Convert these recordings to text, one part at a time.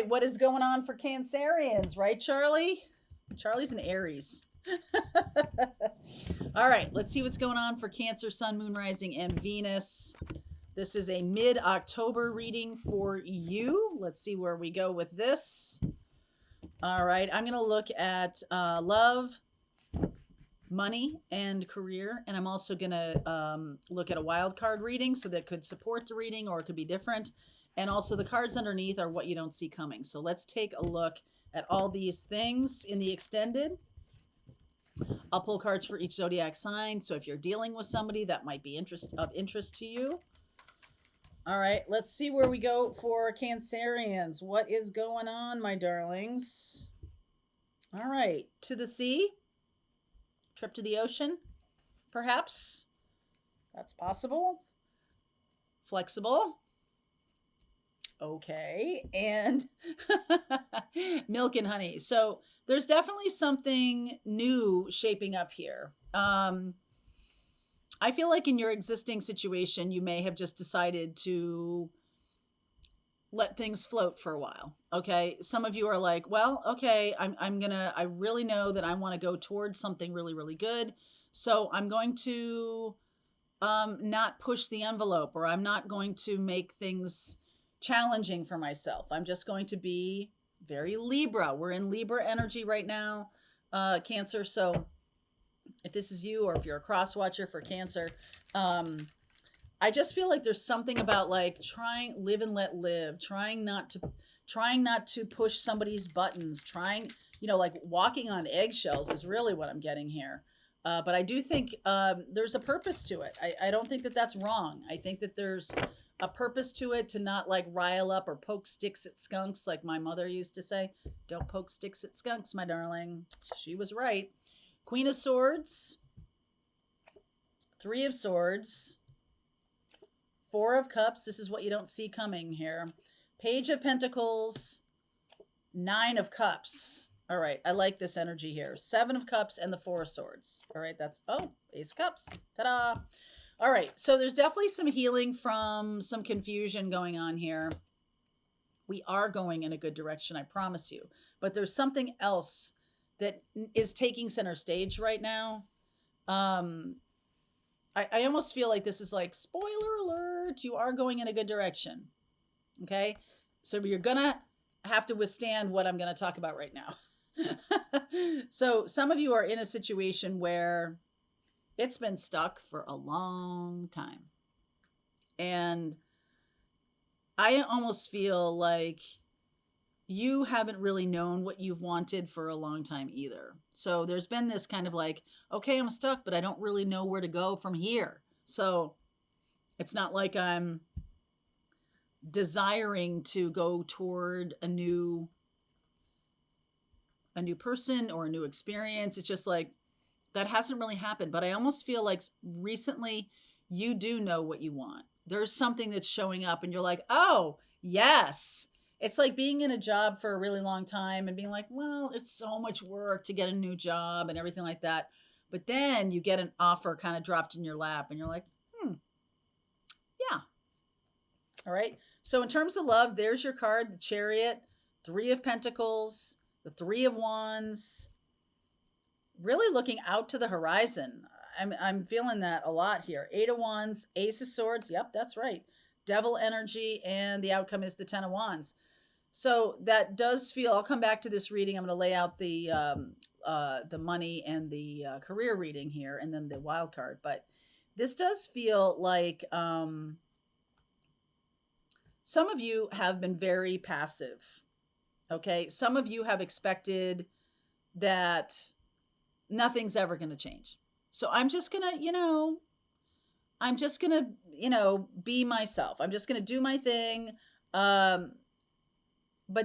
What is going on for Cancerians, right, Charlie? Charlie's an Aries. All right, let's see what's going on for Cancer, Sun, Moon, Rising, and Venus. This is a mid October reading for you. Let's see where we go with this. All right, I'm going to look at love, money, and career. And I'm also going to look at a wild card reading, so that could support the reading or it could be different. And also, the cards underneath are what you don't see coming. So let's take a look at all these things in the extended. I'll pull cards for each zodiac sign. So if you're dealing with somebody that might be of interest to you. All right, let's see where we go for Cancerians. What is going on, my darlings? All right, to the sea, trip to the ocean, perhaps. That's possible. Flexible. Okay, and milk and honey. So there's definitely something new shaping up here. I feel like in your existing situation, you may have just decided to let things float for a while. Okay. Some of you are like, well, okay, I really know that I want to go towards something really, really good. So I'm going to not push the envelope, or I'm not going to make things challenging for myself. I'm just going to be very Libra. We're in Libra energy right now, Cancer. So if this is you, or if you're a cross watcher for Cancer, I just feel like there's something about like live and let live, trying not to push somebody's buttons, like walking on eggshells is really what I'm getting here. But I do think there's a purpose to it. I don't think that that's wrong. I think that there's a purpose to it, to not like rile up or poke sticks at skunks, like my mother used to say. Don't poke sticks at skunks, my darling. She was right. Queen of Swords, Three of Swords, Four of Cups. This is what you don't see coming here. Page of Pentacles, Nine of Cups. All right, I like this energy here. Seven of Cups and the Four of Swords. All right, Ace of Cups. Ta-da! All right, so there's definitely some healing from some confusion going on here. We are going in a good direction, I promise you. But there's something else that is taking center stage right now. I almost feel like this is like, spoiler alert, you are going in a good direction. Okay? So you're going to have to withstand what I'm going to talk about right now. So some of you are in a situation where it's been stuck for a long time. And I almost feel like you haven't really known what you've wanted for a long time either. So there's been this kind of like, okay, I'm stuck, but I don't really know where to go from here. So it's not like I'm desiring to go toward a new person or a new experience. It's just like, that hasn't really happened. But I almost feel like recently you do know what you want. There's something that's showing up and you're like, oh, yes. It's like being in a job for a really long time and being like, well, it's so much work to get a new job and everything like that. But then you get an offer kind of dropped in your lap and you're like, yeah. All right. So in terms of love, there's your card, the Chariot, Three of Pentacles, the Three of Wands, really looking out to the horizon. I'm feeling that a lot here. Eight of Wands, Ace of Swords. Yep, that's right. Devil energy, and the outcome is the Ten of Wands. So that does feel. I'll come back to this reading. I'm going to lay out the money and the career reading here, and then the wild card. But this does feel like some of you have been very passive. Okay, some of you have expected that nothing's ever going to change. So I'm just going to, be myself. I'm just going to do my thing. But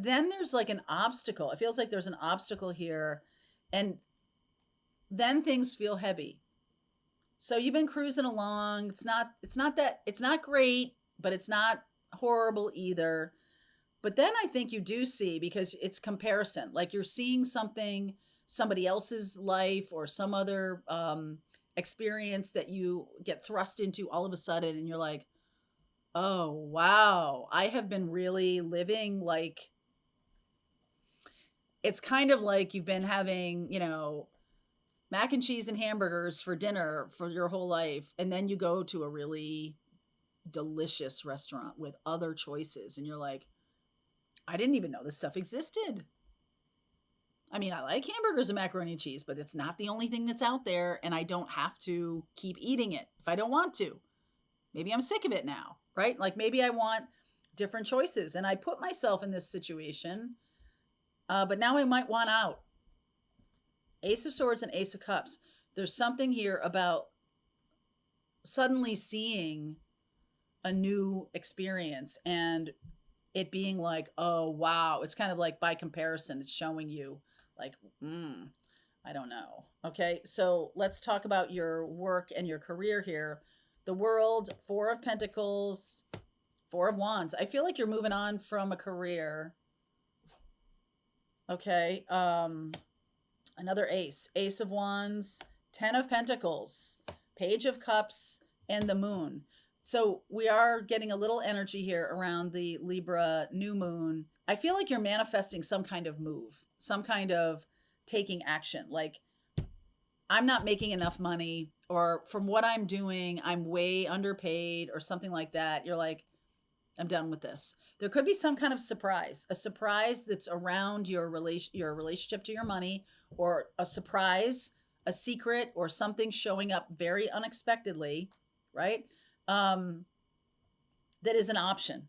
then there's like an obstacle. It feels like there's an obstacle here. And then things feel heavy. So you've been cruising along. It's not great, but it's not horrible either. But then I think you do see, because it's comparison. Like you're seeing somebody else's life or some other experience that you get thrust into all of a sudden, and you're like, oh wow, I have been really living like it's kind of like you've been having, mac and cheese and hamburgers for dinner for your whole life, and then you go to a really delicious restaurant with other choices, and you're like, I didn't even know this stuff existed. I mean, I like hamburgers and macaroni and cheese, but it's not the only thing that's out there, and I don't have to keep eating it if I don't want to. Maybe I'm sick of it now, right? Like maybe I want different choices, and I put myself in this situation, but now I might want out. Ace of Swords and Ace of Cups. There's something here about suddenly seeing a new experience and it being like, oh, wow. It's kind of like by comparison, it's showing you like, I don't know. Okay, so let's talk about your work and your career here. The World, Four of Pentacles, Four of Wands. I feel like you're moving on from a career. Okay, another ace. Ace of Wands, Ten of Pentacles, Page of Cups, and the Moon. So we are getting a little energy here around the Libra new moon. I feel like you're manifesting some kind of move, some kind of taking action. Like, I'm not making enough money, or from what I'm doing, I'm way underpaid, or something like that. You're like, I'm done with this. There could be some kind of surprise, a surprise that's around your relationship to your money, or a surprise, a secret, or something showing up very unexpectedly, right? That is an option.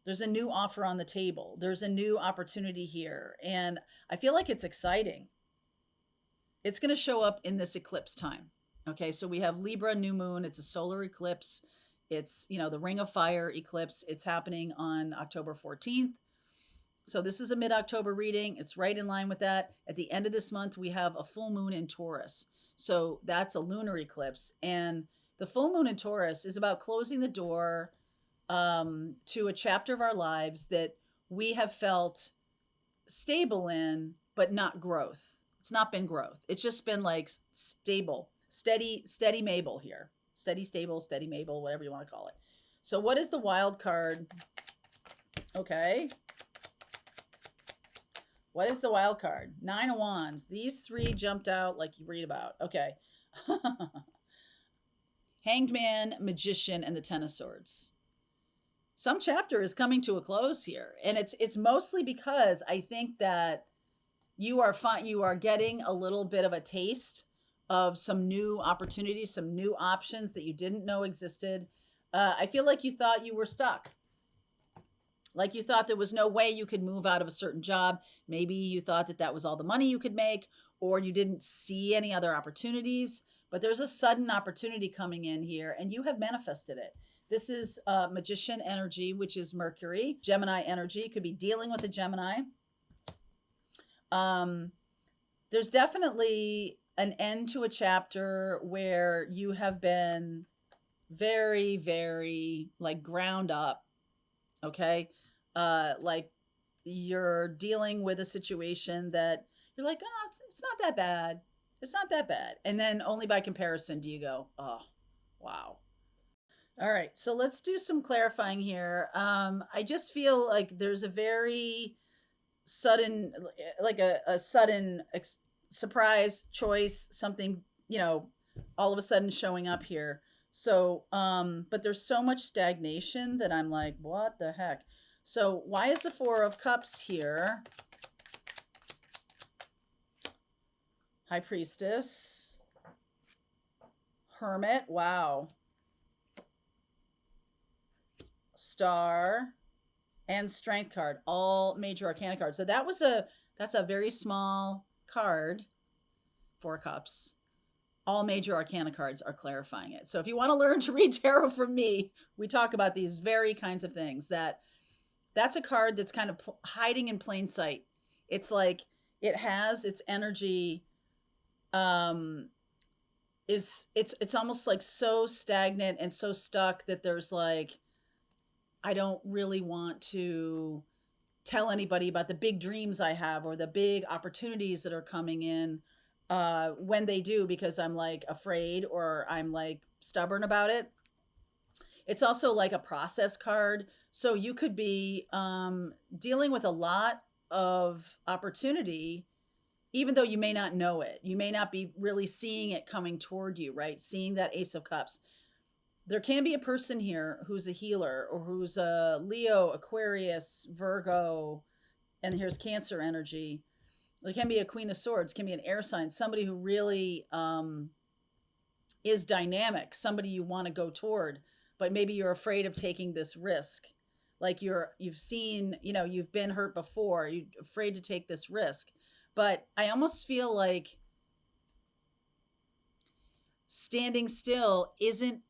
There's a new offer on the table. There's a new opportunity here. And I feel like it's exciting. It's going to show up in this eclipse time. Okay, so we have Libra new moon. It's a solar eclipse. It's, the Ring of Fire eclipse. It's happening on October 14th. So this is a mid-October reading. It's right in line with that. At the end of this month, we have a full moon in Taurus. So that's a lunar eclipse. And the full moon in Taurus is about closing the door to a chapter of our lives that we have felt stable in, but not growth. It's not been growth. It's just been like stable, steady Mabel here. Steady, stable, steady Mabel, whatever you want to call it. So what is the wild card? Okay. What is the wild card? Nine of Wands. These three jumped out like you read about. Okay. Hanged Man, Magician, and the Ten of Swords. Some chapter is coming to a close here. And it's mostly because I think that you are getting a little bit of a taste of some new opportunities, some new options that you didn't know existed. I feel like you thought you were stuck. Like you thought there was no way you could move out of a certain job. Maybe you thought that was all the money you could make, or you didn't see any other opportunities. But there's a sudden opportunity coming in here, and you have manifested it. This is Magician energy, which is Mercury. Gemini energy. Could be dealing with a Gemini. There's definitely an end to a chapter where you have been very, very like ground up. Okay. Like you're dealing with a situation that you're like, oh, it's not that bad. It's not that bad. And then only by comparison do you go, oh, wow. All right. So let's do some clarifying here. I just feel like there's a very sudden, like a sudden surprise choice, something, all of a sudden showing up here. So, but there's so much stagnation that I'm like, what the heck? So why is the Four of Cups here? High Priestess. Hermit. Wow. Star. And Strength card. All major arcana cards. So that's a very small card. Four Cups. All major arcana cards are clarifying it. So if you want to learn to read tarot from me, we talk about these very kinds of things. That's a card that's kind of hiding in plain sight. It's like it has its energy. It's almost like so stagnant and so stuck that there's like, I don't really want to tell anybody about the big dreams I have or the big opportunities that are coming in when they do, because I'm like afraid or I'm like stubborn about it. It's also like a process card. So you could be dealing with a lot of opportunity, even though you may not know it. You may not be really seeing it coming toward you, right? Seeing that Ace of Cups. There can be a person here who's a healer or who's a Leo, Aquarius, Virgo, and here's Cancer energy. There can be a Queen of Swords, can be an air sign, somebody who really is dynamic, somebody you want to go toward, but maybe you're afraid of taking this risk. Like you've seen, you've been hurt before, you're afraid to take this risk. But I almost feel like standing still isn't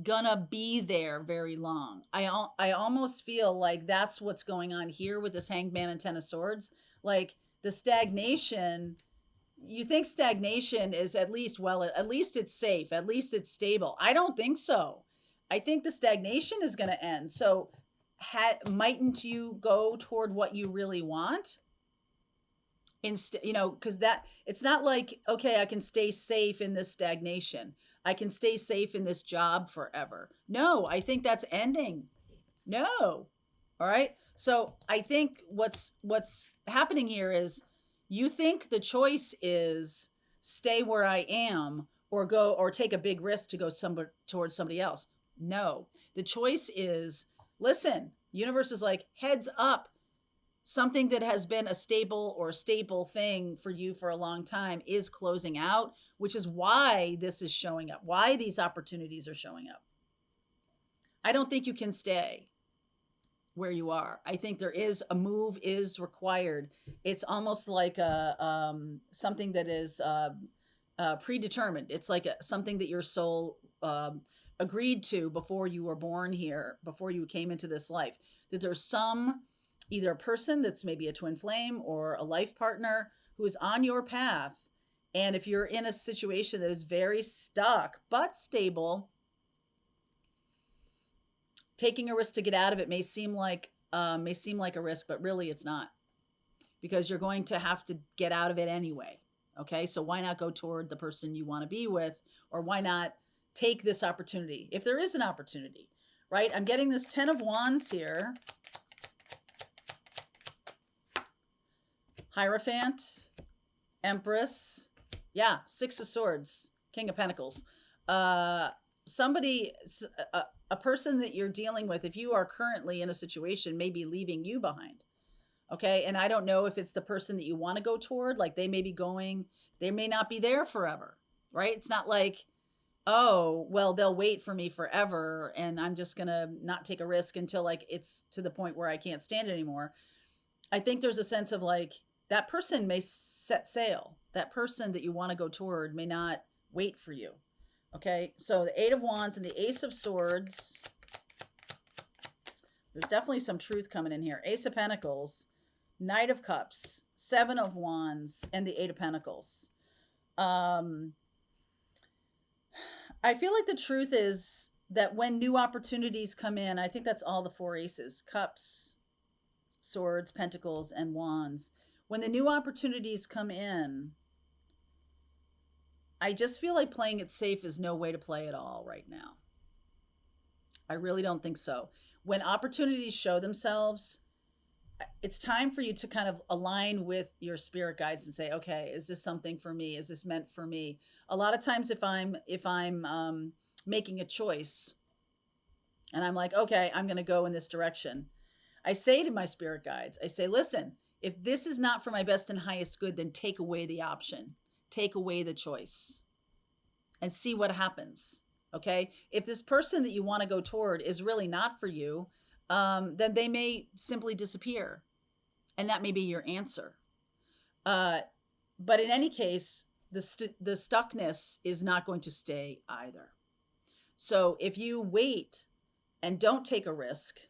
gonna be there very long. I almost feel like that's what's going on here with this Hanged Man and Ten of Swords. Like the stagnation, you think stagnation is at least, well, at least it's safe, at least it's stable. I don't think so. I think the stagnation is going to end. So mightn't you go toward what you really want? Instead, because that it's not like, okay, I can stay safe in this stagnation. I can stay safe in this job forever. No, I think that's ending. No. All right. So I think what's happening here is you think the choice is stay where I am or go or take a big risk to go towards somebody else. No, the choice is, listen, universe is like, heads up. Something that has been a stable thing for you for a long time is closing out, which is why this is showing up, why these opportunities are showing up. I don't think you can stay where you are. I think there is a move is required. It's almost like something that is predetermined. It's like something that your soul agreed to before you were born here, before you came into this life, that there's either a person that's maybe a twin flame or a life partner who is on your path. And if you're in a situation that is very stuck but stable, taking a risk to get out of it may seem like a risk, but really it's not, because you're going to have to get out of it anyway. Okay, so why not go toward the person you want to be with, or why not take this opportunity if there is an opportunity, right? I'm getting this 10 of Wands here. Hierophant, Empress, yeah, Six of Swords, King of Pentacles. Somebody, a person that you're dealing with, if you are currently in a situation, may be leaving you behind. Okay, and I don't know if it's the person that you want to go toward, like they may be going, they may not be there forever, right? It's not like, oh, well, they'll wait for me forever and I'm just going to not take a risk until like it's to the point where I can't stand it anymore. I think there's a sense of like, that person may set sail. That person that you want to go toward may not wait for you. Okay, so the 8 of Wands and the Ace of Swords. There's definitely some truth coming in here. Ace of Pentacles, Knight of Cups, 7 of Wands, and the 8 of Pentacles. I feel like the truth is that when new opportunities come in, I think that's all the 4 aces, Cups, Swords, Pentacles, and Wands. When the new opportunities come in, I just feel like playing it safe is no way to play at all right now. I really don't think so. When opportunities show themselves, it's time for you to kind of align with your spirit guides and say, okay, is this something for me? Is this meant for me? A lot of times if I'm making a choice and I'm like, okay, I'm going to go in this direction, I say to my spirit guides, I say, listen, if this is not for my best and highest good, then take away the option, take away the choice and see what happens. Okay. If this person that you want to go toward is really not for you, then they may simply disappear. And that may be your answer. But in any case, the stuckness is not going to stay either. So if you wait and don't take a risk,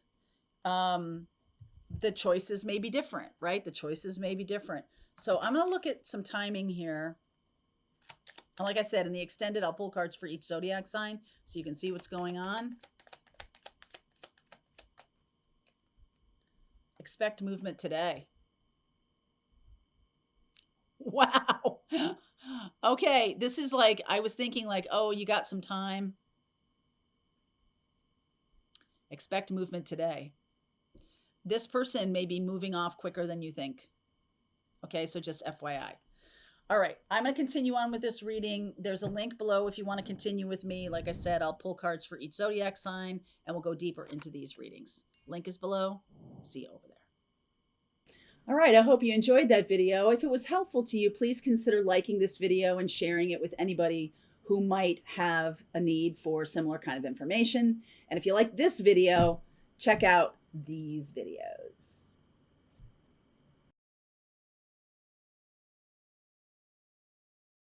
the choices may be different, right? The choices may be different. So I'm going to look at some timing here. And like I said, in the extended, I'll pull cards for each zodiac sign so you can see what's going on. Expect movement today. Wow. Okay, this is like, I was thinking like, oh, you got some time. Expect movement today. This person may be moving off quicker than you think. Okay, so just FYI. All right, I'm going to continue on with this reading. There's a link below if you want to continue with me. Like I said, I'll pull cards for each zodiac sign and we'll go deeper into these readings. Link is below. See you over there. All right, I hope you enjoyed that video. If it was helpful to you, please consider liking this video and sharing it with anybody who might have a need for similar kind of information. And if you like this video, check out these videos.